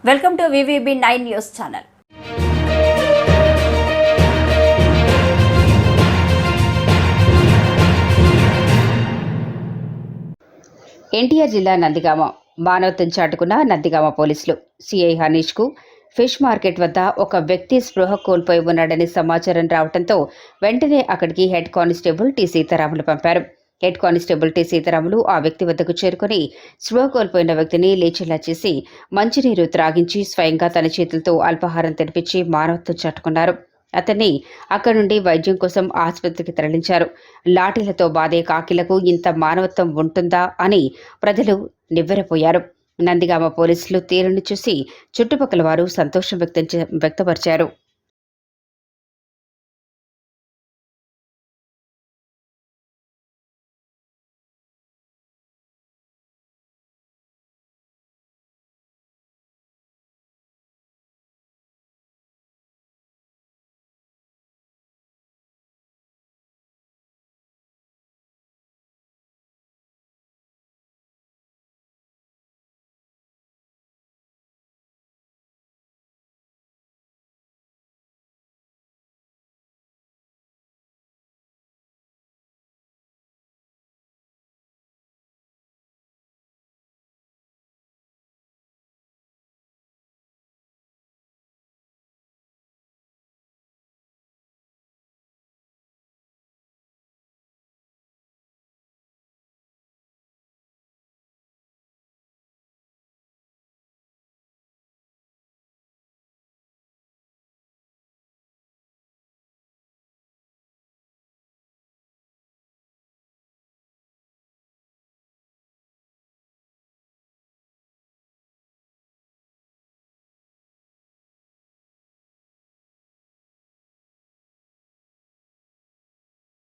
Welcome to VVB9 news channel. NTR జిల్లా నందిగామ మానవత్వం చాటుకున్న నందిగామ పోలీసులు సిఐ హనీష్కు ఫిష్ మార్కెట్ వద్ద ఒక వ్యక్తి స్పృహ కోల్పోయి ఉన్నాడని సమాచారం రావడంతో వెంటనే అక్కడికి హెడ్ కానిస్టేబుల్ టి సీతారాములు పంపారు. హెడ్ కానిస్టేబుల్ టి సీతారాములు ఆ వ్యక్తి వద్దకు చేరుకుని స్పృహ కోల్పోయిన వ్యక్తిని లేచేలా చేసి మంచినీరు త్రాగించి స్వయంగా తన చేతులతో అల్పాహారం తినిపించి మానవత్వం చాటుకున్నారు. అతన్ని అక్కడి నుండి వైద్యం కోసం ఆసుపత్రికి తరలించారు. లాఠీలతో బాధే కాకిలకు ఇంత మానవత్వం ఉంటుందా అని ప్రజలు నివ్వెరపోయారు. నందిగామ పోలీసులు తీరును చూసి చుట్టుపక్కల వారు సంతోషం వ్యక్తపరిచారు.